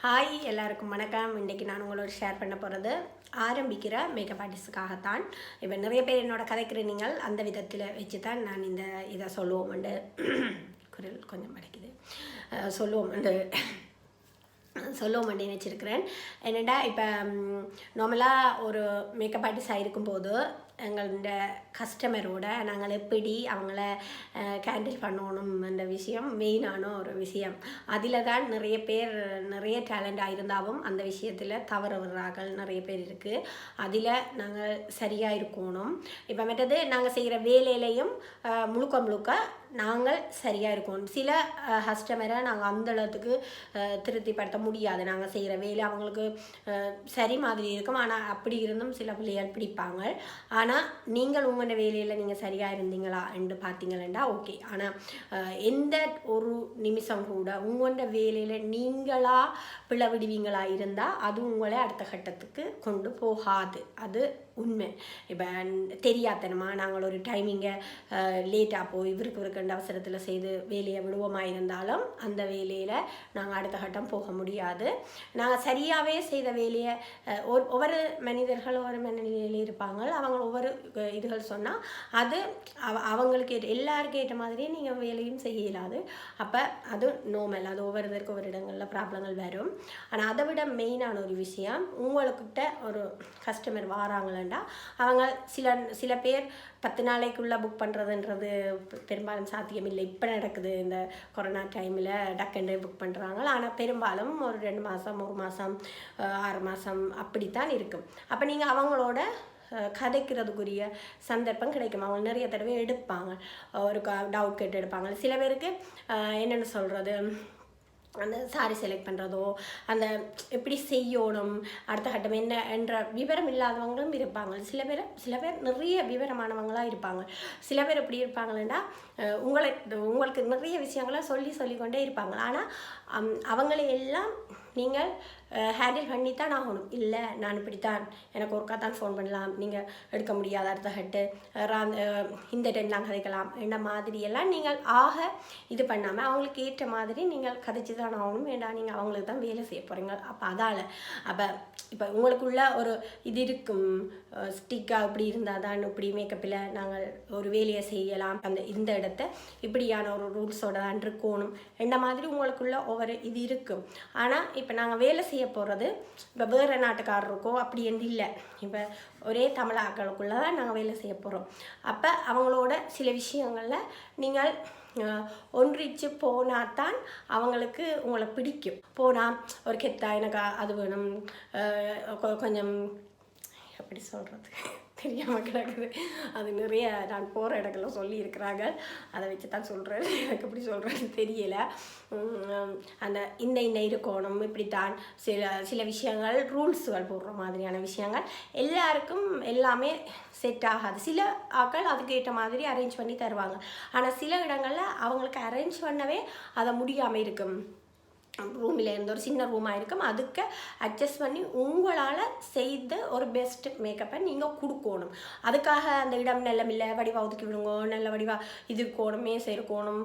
Hi எல்லாருக்கும் வணக்கம். இன்றைக்கி நான் உங்களோட ஷேர் பண்ண போகிறது ஆரம்பிக்கிற மேக்கப் ஆர்டிஸ்ட்டுக்காகத்தான். இப்போ நிறைய பேர் என்னோட கதைக்கிற நீங்கள் அந்த விதத்தில் வச்சு தான் நான் இதை சொல்லுவோம்ண்டு குரல் கொஞ்சம் அடைக்குது சொல்லுவோம்னு நினச்சிருக்கிறேன். என்னடா இப்போ நார்மலாக ஒரு மேக்கப் ஆர்டிஸ்டாக இருக்கும்போது எங்களோட கஸ்டமரோட நாங்கள் எப்படி அவங்கள கேண்டில் பண்ணணும்ன்ற விஷயம் மெயினான ஒரு விஷயம். அதில் தான் நிறைய பேர் நிறைய டேலண்டாக இருந்தாலும் அந்த விஷயத்தில் தவற விடுறார்கள் நிறைய பேர் இருக்குது. அதில் நாங்கள் சரியாக இருக்கணும். இப்போ மற்றது நாங்கள் செய்கிற வேலையிலையும் முழுக்க நாங்கள் சரியாக இருக்கணும். சில கஸ்டமரை நாங்கள் அந்தளவுக்கு திருப்திப்படுத்த முடியாது. நாங்கள் செய்கிற வேலை அவங்களுக்கு சரி மாதிரி இருக்கும். ஆனால் அப்படி இருந்தும் சில பிள்ளைகள் பிடிப்பாங்க. ஆனால் நீங்கள் உங்களோட வேலையில் நீங்கள் சரியாக இருந்தீங்களா என்று பார்த்தீங்களா ஓகே. ஆனால் எந்த ஒரு நிமிஷம் கூட உங்களோட வேலையில் நீங்களாக பிளவிடுவீங்களா இருந்தால் அது உங்களை அடுத்த கட்டத்துக்கு கொண்டு போகாது. அது உண்மை. இப்போ தெரியாதனமா நாங்கள் ஒரு டைமிங்கை லேட்டாக போய் இவருக்கு அவசரத்தில் செய்து வேலையை விடுவோமாக இருந்தாலும் அந்த வேலையில் நாங்கள் அடுத்த கட்டம் போக முடியாது. நாங்கள் சரியாகவே செய்த வேலையை ஒவ்வொரு மனிதர்கள் ஒவ்வொரு மனநிலையில் இருப்பாங்க. அவங்க ஒவ்வொரு இதுகள் சொன்னால் அது அவங்களுக்கு எல்லாருக்கும் ஏற்ற மாதிரி நீங்கள் வேலையும் செய்ய இயலாது. அப்போ அது நோமல். அது ஒவ்வொருத்தருக்கு ஒவ்வொரு இடங்களில் ப்ராப்ளங்கள் வரும். ஆனால் அதை விட மெயினான ஒரு விஷயம், உங்கள்கிட்ட ஒரு கஸ்டமர் வாராங்களா அவங்க சில பேர் 10 நாளைக்குள்ளே புக் பண்ணுறதுன்றது பெரும்பாலும் சாத்தியமில்லை. இப்போ நடக்குது இந்த கொரோனா டைமில் டக்குன்னு புக் பண்ணுறாங்க. ஆனால் பெரும்பாலும் ஒரு 2 மாதம் 1 மாதம் 6 மாதம் அப்படித்தான் இருக்கும். அப்போ நீங்கள் அவங்களோட கதைக்கிறதுக்குரிய சந்தர்ப்பம் கிடைக்கும். அவங்க நிறைய தடவை எடுப்பாங்க, ஒரு டவுட் கேட்டு எடுப்பாங்க. சில பேருக்கு என்னென்னு சொல்கிறது, அந்த சாரி செலக்ட் பண்ணுறதோ அந்த எப்படி செய்யணும் அடுத்த கட்டம் என்ன என்ற விவரம் இல்லாதவங்களும் இருப்பாங்க. சில பேர் நிறைய விவரமானவங்களாக இருப்பாங்க. சில பேர் எப்படி இருப்பாங்கன்னா உங்களுக்கு நிறைய விஷயங்களை சொல்லிக்கொண்டே இருப்பாங்க. ஆனால் அவங்களை எல்லாம் நீங்கள் ஹேண்டில் பண்ணித்தான் ஆகணும். இல்லை நான் இப்படித்தான், எனக்கு ஒருக்கா தான் ஃபோன் பண்ணலாம், நீங்கள் எடுக்க முடியாத அடுத்த கட்டு இந்த டைம்லாம் கதைக்கலாம் என்ன மாதிரியெல்லாம் நீங்கள் இது பண்ணாமல் அவங்களுக்கு ஏற்ற மாதிரி நீங்கள் கதைச்சி தான் ஆகணும். வேண்டாம், நீங்கள் அவங்களுக்கு தான் வேலை செய்ய போகிறீங்க. அப்போ இப்போ உங்களுக்குள்ள ஒரு இது இருக்கும், ஸ்டிக்காக இப்படி இருந்தால் தான் இப்படி மேக்கப்பில் நாங்கள் ஒரு வேலையை செய்யலாம், இந்த இடத்த இப்படியான ஒரு ரூல்ஸோட தான் இருக்கணும் என்ன மாதிரி உங்களுக்குள்ள ஒவ்வொரு இது இருக்கும். ஆனால் இப்போ நாங்கள் வேலை செய்ய போகிறது இப்போ வேறு நாட்டுக்காரருக்கோ அப்படி என்று இல்லை. இப்போ ஒரே தமிழாக்களுக்குள்ளே தான் நாங்கள் வேலை செய்ய போகிறோம். அப்போ அவங்களோட சில விஷயங்களில் நீங்கள் ஒன்றிச்சு போனால் தான் அவங்களுக்கு உங்களை பிடிக்கும். போனால் ஒரு கெத்தா எனக்கு அது வேணும், கொஞ்சம் எப்படி சொல்கிறது தெரியாமல் கிடக்குது. அது நிறைய நான் போகிற இடங்கள்ல சொல்லியிருக்கிறாங்க. அதை வச்சு தான் சொல்கிறேன். எனக்கு எப்படி சொல்கிறது தெரியலை. அந்த இந்த இருக்கணும் இப்படித்தான் சில விஷயங்கள் ரூல்ஸுகள் போடுற மாதிரியான விஷயங்கள் எல்லாருக்கும் எல்லாமே செட் ஆகாது. சில ஆட்கள் அதுக்கு ஏற்ற மாதிரி அரேஞ்ச் பண்ணி தருவாங்க. ஆனால் சில இடங்களில் அவங்களுக்கு அரேஞ்ச் பண்ணவே அதை முடியாமல் இருக்கும். ரூமில் இருந்த ஒரு சின்ன ரூமாக இருக்கும், அதுக்கு அட்ஜஸ்ட் பண்ணி உங்களால் செய்த ஒரு பெஸ்ட் மேக்கப்பை நீங்கள் கொடுக்கணும். அதுக்காக அந்த இடம் நல்லமில்லை வடிவாக ஒதுக்கி விடுங்க, நல்ல வடிவாக இது இருக்கணும், மேசை இருக்கணும்,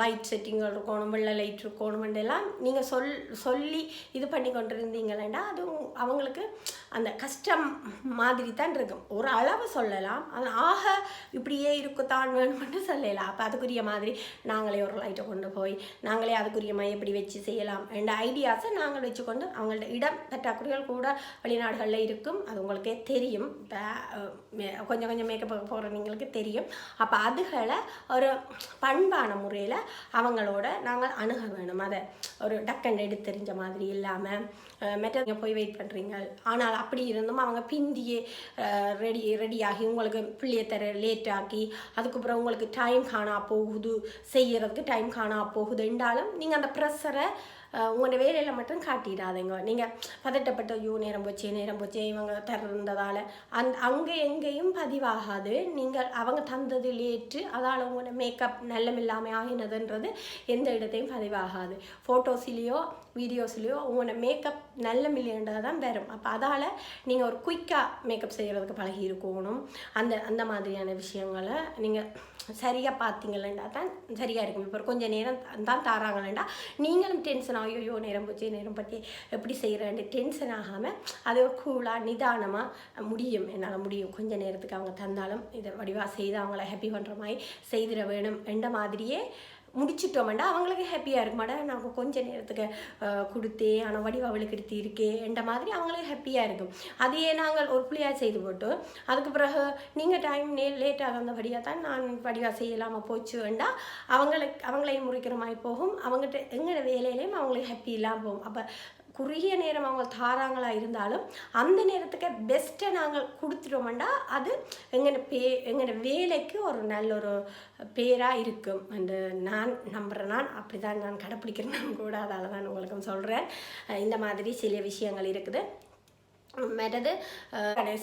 லைட் செட்டிங்கள் இருக்கணும், வெள்ளை லைட் இருக்கணும்ன்றெல்லாம் நீங்கள் சொல்லி இது பண்ணி கொண்டு இருந்தீங்களேண்டா அது அவங்களுக்கு அந்த கஷ்டம் மாதிரி தான் இருக்கும். ஒரு அளவு சொல்லலாம், அது இப்படியே இருக்குத்தான் வேணும்னு சொல்லலாம். அப்போ அதுக்குரிய மாதிரி நாங்களே ஒரு லைட்டை கொண்டு போய் நாங்களே அதுக்குரிய மாதிரி எப்படி வச்சு செய்யலாம் என்ற ஐடியாஸை நாங்கள் வச்சுக்கொண்டு அவங்கள்ட்ட இடம் பற்றாக்குறைகள் கூட வெளிநாடுகளில் இருக்கும். அது உங்களுக்கே தெரியும். இப்போ கொஞ்சம் மேக்கப் போகிறவங்களுக்கு தெரியும். அப்போ அதுகளை ஒரு பண்பான முறையில் அவங்களோட நாங்கள் அணுக வேணும். அதை ஒரு டக்கண்ட் எடுத்து தெரிஞ்ச மாதிரி இல்லாமல் மெட்டீங்க போய் வெயிட் பண்ணுறீங்க. ஆனால் அப்படி இருந்தும் அவங்க பிந்தியே ரெடியாகி உங்களுக்கு பிள்ளையை தர லேட்டாக்கி அதுக்கப்புறம் உங்களுக்கு டைம் காணா போகுது, செய்கிறதுக்கு டைம் காணா போகுது என்றாலும் நீங்கள் அந்த ப்ரெஷரை உங்களோட வேலையில் மட்டும் காட்டிடாதீங்க. நீங்கள் பதட்டப்பட்ட நேரம் போச்சு இவங்க தர்றதால் அங்கே எங்கேயும் பதிவாகாது. நீங்கள் அவங்க தந்தது லேட்டு, அதால் உங்களோட மேக்கப் நல்லமில்லாமல் ஆகினதுன்றது எந்த இடத்தையும் பதிவாகாது. ஃபோட்டோஸ்லேயோ வீடியோஸ்லேயோ உங்களோட மேக்கப் நல்லமில்லைன்றது தான் வரும். அப்போ அதால் நீங்கள் ஒரு குயிக்காக மேக்கப் செய்கிறதுக்கு பழகி இருக்கணும். அந்த மாதிரியான விஷயங்களை நீங்கள் சரியாக பார்த்தீங்களா தான் சரியாக இருக்கும். இப்போ கொஞ்சம் நேரம் தான் தாராங்களா நீங்களும் டென்ஷன் ஐயோ நேரம் பற்றி எப்படி செய்கிறேன்னு டென்ஷன் ஆகாமல் அது ஒரு கூலாக நிதானமாக என்னால் முடியும் கொஞ்சம் நேரத்துக்கு அவங்க தந்தாலும் இதை வடிவாக செய்து அவங்கள ஹாப்பி பண்ணுற மாதிரி செய்திட வேணும் என்ற மாதிரியே முடிச்சிட்டோம்டா அவங்களுக்கு ஹாப்பியாக இருக்குமாடா நாங்கள் கொஞ்சம் நேரத்துக்கு கொடுத்தே ஆனால் வடிவ அவளுக்கு எடுத்து இருக்கே என்ற மாதிரி அவங்களுக்கு ஹாப்பியாக இருக்கும். அதையே நாங்கள் ஒரு புள்ளியாக செய்து போட்டு அதுக்கு பிறகு நீங்கள் டைம் லேட்டாக வந்தபடியாக தான் நான் வடிவாக செய்யலாமல் போச்சு வேண்டாம் அவங்களையும் முறிக்கிற மாதிரி போகும். அவங்ககிட்ட எங்களோட வேலையிலையும் அவங்களுக்கு ஹாப்பி இல்லாமல் போகும். அப்போ குறுகிய நேரம் அவங்க தாராங்களாக இருந்தாலும் அந்த நேரத்துக்கு பெஸ்ட்டை நாங்கள் கொடுத்துட்டோம்டா அது எங்களோட வேலைக்கு ஒரு நல்ல ஒரு பேராக இருக்கும் என்று நான் நம்புகிறேன். நான் அப்படி தான் நான் கடைப்பிடிக்கிறேன் கூட. அதால் தான் உங்களுக்கு சொல்கிறேன். இந்த மாதிரி சில விஷயங்கள் இருக்குது. மற்றது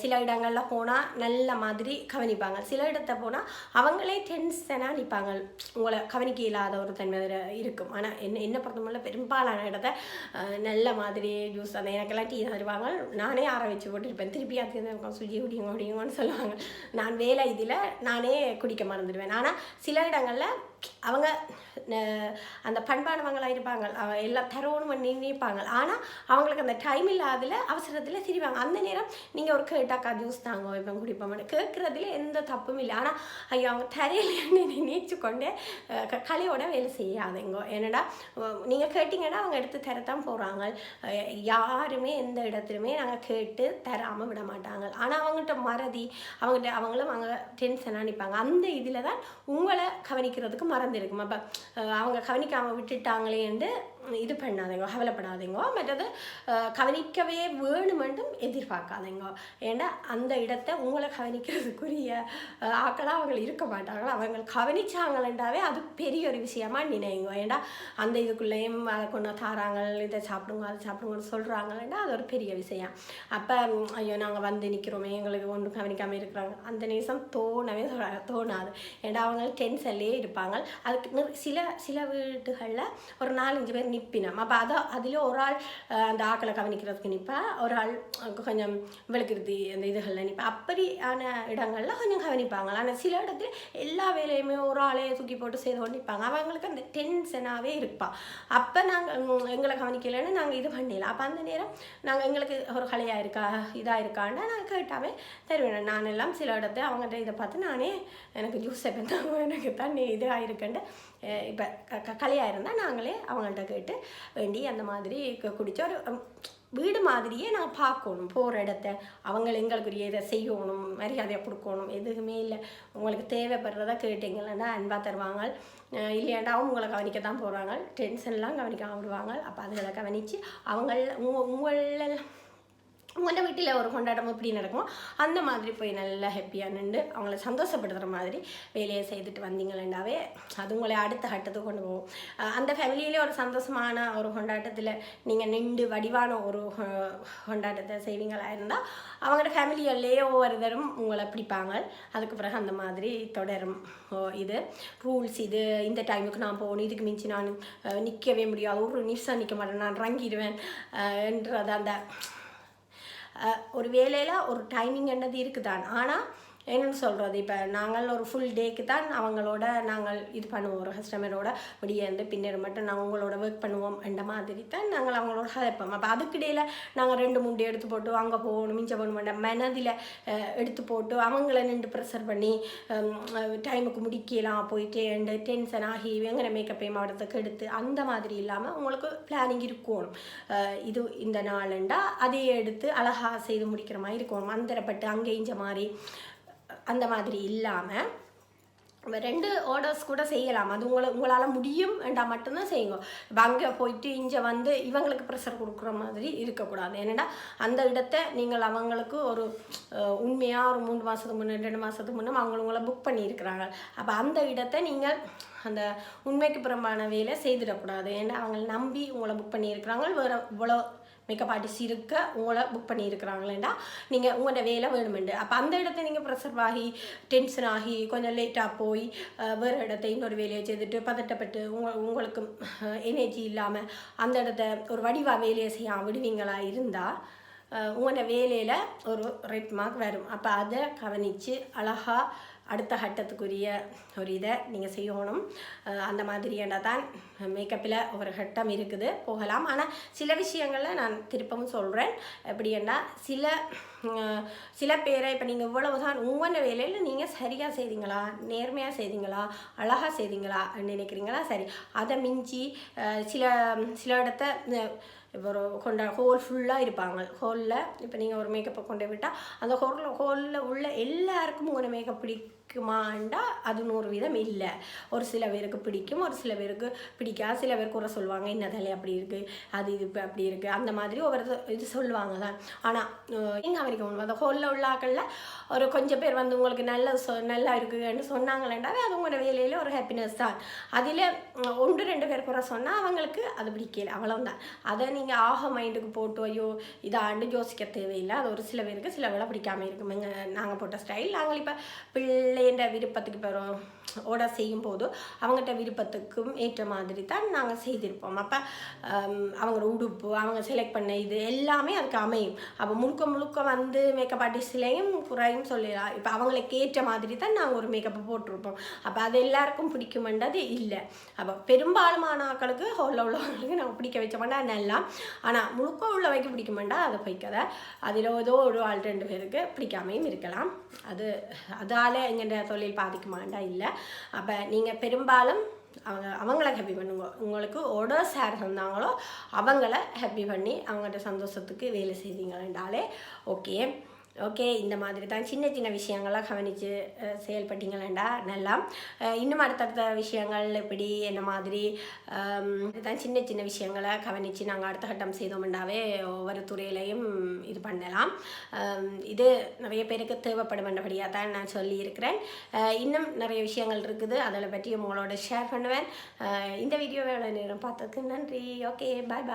சில இடங்களில் போனால் நல்ல மாதிரி கவனிப்பாங்க, சில இடத்த போனால் அவங்களே டென்ஷனாக நிற்பாங்க, உங்களை கவனிக்க இல்லாத ஒரு தன்மை இருக்கும். ஆனால் என்ன பொறுத்தவரை பெரும்பாலான இடத்த நல்ல மாதிரி ஜூஸ் அந்த எனக்கெல்லாம் டீ தருவாங்க, நானே ஆற வச்சு போட்டுருப்பேன். திருப்பி அது சுஜி குடிங்கன்னு சொல்லுவாங்க. நான் வேலை இதில் நானே குடிக்க மறந்துடுவேன். ஆனால் சில இடங்களில் அவங்க அந்த பண்பானவங்களாக இருப்பாங்க, எல்லாம் தரோன்னு நினைப்பாங்க. ஆனால் அவங்களுக்கு அந்த டைம் இல்லாததில் அவசரத்தில் சிரிப்பாங்க. அந்த நேரம் நீங்கள் ஒரு கேட்டாக்கா ஜூஸ் தாங்க இப்போ குடிப்போம் கேட்குறதுல எந்த தப்பும் இல்லை. ஆனால் ஐயோ அவங்க தரையிலேன்னு நினைச்சு கொண்டு கலையோட வேலை செய்யாதீங்க. ஏன்னடா நீங்கள் கேட்டிங்கன்னா அவங்க எடுத்து தரத்தான் போகிறாங்க. யாருமே எந்த இடத்துலையுமே நாங்கள் கேட்டு தராமல் விட மாட்டாங்க. ஆனால் அவங்கள்ட்ட மறதி அவங்களும் அவங்க டென்ஷனாக நிற்பாங்க. அந்த இதில் தான் உங்களை கவனிக்கிறதுக்கு மறந்துருக்கும். அப்போ அவங்க கவனிக்காமல் விட்டுட்டாங்களேன்னு இது பண்ணாதீங்க, கவலைப்படாதீங்க. மற்றது கவனிக்கவே வேணுமென்றும் எதிர்பார்க்காதீங்க. ஏன்னா அந்த இடத்த உங்களை கவனிக்கிறதுக்குரிய ஆக்களாக அவங்க இருக்க மாட்டாங்க. அவங்க கவனிச்சாங்களேண்டாவே அது பெரிய ஒரு விஷயமா நினைங்க. ஏன்னா அந்த இதுக்குள்ளேயும் அதை கொண்டு தாராங்க, இதை சாப்பிடுங்க அதை சாப்பிடுங்கன்னு சொல்கிறாங்களேண்டா அது ஒரு பெரிய விஷயம். அப்போ ஐயோ நாங்கள் வந்து நிற்கிறோமே எங்களுக்கு ஒன்றும் கவனிக்காமல் இருக்கிறாங்க அந்த நிமிஷம் தோணாது. ஏன்னா அவங்க டென்ஷன்லேயே இருப்பாங்க. அதுக்கு சில வீடுகளில் ஒரு 4-5 பேர் நிற்பினோம். அப்போ அதில் ஒரு ஆள் அந்த ஆக்களை கவனிக்கிறதுக்கு நிற்பா, ஒரு ஆள் கொஞ்சம் விளக்குறது அந்த இதுகளில் நிற்பா. அப்படியான இடங்களில் கொஞ்சம் கவனிப்பாங்க. ஆனால் சில இடத்துல எல்லா வேலையுமே ஒரு ஆளே தூக்கி போட்டு செய்து கொண்டு நிற்பாங்க. அவங்களுக்கு அந்த டென்ஷனாகவே இருப்பா. அப்போ நாங்கள் எங்களை கவனிக்கலைன்னு நாங்கள் இது பண்ணிடலாம். அப்போ அந்த நேரம் நாங்கள் எங்களுக்கு ஒரு கலையாக இருக்கா இதாக இருக்கான்னா நாங்கள் கேட்டாவே தருவேன். நான் எல்லாம் சில இடத்த அவங்கள்ட்ட இதை பார்த்து நானே எனக்கு ஜூஸ் எப்போ எனக்கு தண்ணி இதாக இருக்குன்ட்டு இப்போ கலையாக இருந்தால் நாங்களே அவங்கள்ட்ட கேட்டு வேண்டி அந்த மாதிரி குடித்த ஒரு வீடு மாதிரியே நான் பார்க்கணும். போகிற இடத்த அவங்கள எங்களுக்குரிய இதை செய்யணும், மரியாதையாக கொடுக்கணும், எதுவுமே இல்லை. உங்களுக்கு தேவைப்படுறதா கேட்டிங்கன்னா அன்பாக தருவாங்க, இல்லையாண்டா அவங்க உங்களை கவனிக்க தான் போகிறாங்க, டென்ஷன்லாம் கவனிக்க விடுவாங்க. அப்போ அதுகளை கவனித்து உங்களோட வீட்டில் ஒரு கொண்டாட்டம் எப்படி நடக்கும் அந்த மாதிரி போய் நல்லா ஹாப்பியாக நின்று அவங்கள சந்தோஷப்படுத்துகிற மாதிரி வேலையை செய்துட்டு வந்தீங்களேண்டாவே அது உங்களை அடுத்த கட்டத்துக்கு கொண்டு போகும். அந்த ஃபேமிலியிலே ஒரு சந்தோஷமான ஒரு கொண்டாட்டத்தில் நீங்கள் நின்று வடிவான ஒரு கொண்டாட்டத்தை செய்வீங்களா இருந்தால் அவங்களோட ஃபேமிலியிலேயே ஒவ்வொரு தரும் உங்களை பிடிப்பாங்க. அதுக்கு பிறகு அந்த மாதிரி தொடரும். இது ரூல்ஸ், இது இந்த டைமுக்கு நான் போகணும், இதுக்கு மிஞ்சி நான் நிற்கவே முடியாது, ஒரு நிமிஷம் நிற்க மாட்டேன், நான் இறங்கிடுவேன் என்றது அந்த ஒரு வேலையில் ஒரு டைமிங் என்னது இருக்குதான். ஆனால் என்னென்னு சொல்கிறது, இப்போ நாங்கள் ஒரு ஃபுல் டேக்கு தான் அவங்களோட நாங்கள் இது பண்ணுவோம். ஒரு கஸ்டமரோட முடியாது பின்னர் மட்டும் நாங்கள் உங்களோட ஒர்க் பண்ணுவோம் என்ற மாதிரி தான் நாங்கள் அவங்களோட ஹெல்ப்போம். அப்போ அதுக்கிடையில் நாங்கள் 2-3 டே எடுத்து போட்டு அங்கே போகணும் மிஞ்ச போகணும் வேண்டாம் மனதில் எடுத்து போட்டு அவங்கள நின்று ப்ரெஷர் பண்ணி டைமுக்கு முடிக்கலாம் போயிட்டு டென்ஷன் ஆகி எங்களை மேக்கப்பே மாவட்டத்துக்கு எடுத்து அந்த மாதிரி இல்லாமல் உங்களுக்கு பிளானிங் இருக்கணும். இது இந்த நாளுண்டா அதையே எடுத்து அழகாக செய்து முடிக்கிற மாதிரி இருக்கணும். மந்திரப்பட்டு அங்கே இஞ்ச மாதிரி அந்த மாதிரி இல்லாமல் 2 ஆர்டர்ஸ் கூட செய்யலாம். அது உங்களால் முடியும் என்றால் மட்டும்தான் செய்யுங்க. அங்கே போயிட்டு இங்கே வந்து இவங்களுக்கு ப்ரெஷர் கொடுக்குற மாதிரி இருக்கக்கூடாது. ஏன்னா அந்த இடத்த நீங்கள் அவங்களுக்கு ஒரு உண்மையாக ஒரு 3 மாதத்துக்கு முன்னே 2 மாதத்துக்கு முன்னே அவங்கள புக் பண்ணியிருக்கிறாங்க. அப்போ அந்த இடத்த நீங்கள் அந்த உண்மைக்கு புறம்பான வேலை செய்திடக்கூடாது. ஏன்னா அவங்களை நம்பி உங்களை புக் பண்ணியிருக்கிறாங்க, வேறு இவ்வளோ மேக்கப் ஆர்டிஸ்ட் இருக்க உங்களை புக் பண்ணியிருக்கிறாங்களேண்டா நீங்கள் உங்களோட வேலை வேணுமெண்டு. அப்போ அந்த இடத்த நீங்கள் ப்ரெஷர் ஆகி டென்ஷன் ஆகி கொஞ்சம் லேட்டாக போய் வேறு இடத்த இன்னொரு வேலையை செய்துட்டு பதட்டப்பட்டு உங்களுக்கு எனர்ஜி இல்லாமல் அந்த இடத்த ஒரு வடிவாக வேலையை செய்ய விடுவீங்களா இருந்தால் உங்களோட வேலையில் ஒரு ரெட் மார்க் வரும். அப்போ அதை கவனித்து அழகாக அடுத்த கட்டத்துக்குரிய ஒரு இதை நீங்கள் செய்யணும். அந்த மாதிரியான தான் மேக்கப்பில் ஒரு கட்டம் இருக்குது, போகலாம். ஆனால் சில விஷயங்களில் நான் திருப்பவும் சொல்கிறேன். எப்படின்னா சில பேரை இப்போ நீங்கள் இவ்வளவுதான் உங்களோட வேலையில் நீங்கள் சரியாக செய்தீங்களா, நேர்மையாக செய்தீங்களா, அழகாக செய்தீங்களா நினைக்கிறீங்களா, சரி. அதை மிஞ்சி சில இடத்த இப்போ ஒரு ஹோல் ஃபுல்லாக இருப்பாங்க. ஹோலில் இப்போ நீங்கள் ஒரு மேக்கப்பை கொண்டு விட்டால் அந்த ஹோலில் உள்ள எல்லாருக்கும் உங்களோட மேக்கப் பிடிக்குமாண்டா அது 100% இல்லை. ஒரு சில பேருக்கு பிடிக்கும், ஒரு சில பேருக்கு பிடிக்காது. சில பேர் கூட சொல்லுவாங்க என்ன தலை அப்படி இருக்குது, அது இது அப்படி இருக்குது, அந்த மாதிரி ஒவ்வொரு இது சொல்லுவாங்க தான். ஆனால் எங்கள் அமெரிக்கா அந்த ஹோலில் உள்ள ஆக்களில் ஒரு கொஞ்சம் பேர் வந்து உங்களுக்கு நல்லா இருக்குன்னு சொன்னாங்களேண்டாவே அது உங்களோட வேலையில் ஒரு ஹாப்பினஸ் தான். அதில் 1-2 பேர் கூட சொன்னால் அவங்களுக்கு அது பிடிக்கல, அவ்வளவுதான். அதை நீங்கள் ஆக மைண்டுக்கு போட்டு ஐயோ இதாண்டு யோசிக்க தேவையில்லை. அது ஒரு சில பேருக்கு சில வேலை பிடிக்காமல் இருக்கும். நாங்கள் போட்ட ஸ்டைல் நாங்கள் இப்போ பிள்ளைன்ற விருப்பத்துக்கு போகிறோம் ஆர்டர் செய்யும் போது அவங்ககிட்ட விருப்பத்துக்கும் ஏற்ற மாதிரி தான் நாங்கள் செய்திருப்போம். அப்போ அவங்களோட உடுப்பு அவங்க செலக்ட் பண்ண இது எல்லாமே அதுக்கு அமையும். அப்போ முழுக்க வந்து மேக்கப் ஆர்டிஸ்ட்லேயும் குறையும் சொல்லலாம். இப்போ அவங்களுக்கு ஏற்ற மாதிரி தான் நாங்கள் ஒரு மேக்கப்பை போட்டிருப்போம். அப்போ அது எல்லாருக்கும் பிடிக்குமென்றது இல்லை. அப்போ பெரும்பாலுமான ஆக்களுக்கு ஹோலில் உள்ளவங்களுக்கு நாங்கள் பிடிக்க வச்ச மாட்டோம் நல்லா. ஆனால் முழுக்க உள்ளவைக்கு பிடிக்குமெண்டா அதை போய்க்கதை அதில் ஏதோ ஒரு 2 பேருக்கு பிடிக்காமையும் இருக்கலாம். அதால் எங்கள்ட தொழில் பாதிக்குமாண்டா இல்லை. அப்போ நீங்கள் பெரும்பாலும் அவங்கள ஹாப்பி பண்ணுங்க. உங்களுக்கு ஆர்டர்ஸ் யார் தந்தாங்களோ அவங்கள ஹாப்பி பண்ணி அவங்கள்ட்ட சந்தோஷத்துக்கு வேலை செய்வீங்களாண்டாலே ஓகே. இந்த மாதிரி தான் சின்ன விஷயங்கள்லாம் கவனித்து செயல்பட்டீங்களேண்டா நல்லா. இன்னும் அடுத்தடுத்த விஷயங்கள் எப்படி என்ன மாதிரி தான் சின்ன விஷயங்களை கவனித்து நாங்கள் அடுத்த கட்டம் செய்தோம்ண்டாவே ஒவ்வொரு துறையிலையும் இது பண்ணலாம். இது நிறைய பேருக்கு தேவைப்படுமென்றபடியாக தான் நான் சொல்லியிருக்கிறேன். இன்னும் நிறைய விஷயங்கள் இருக்குது, அதில் பற்றி உங்களோட ஷேர் பண்ணுவேன். இந்த வீடியோவை எவ்வளோ நேரம் பார்த்ததுக்கு நன்றி. ஓகே, பாய்.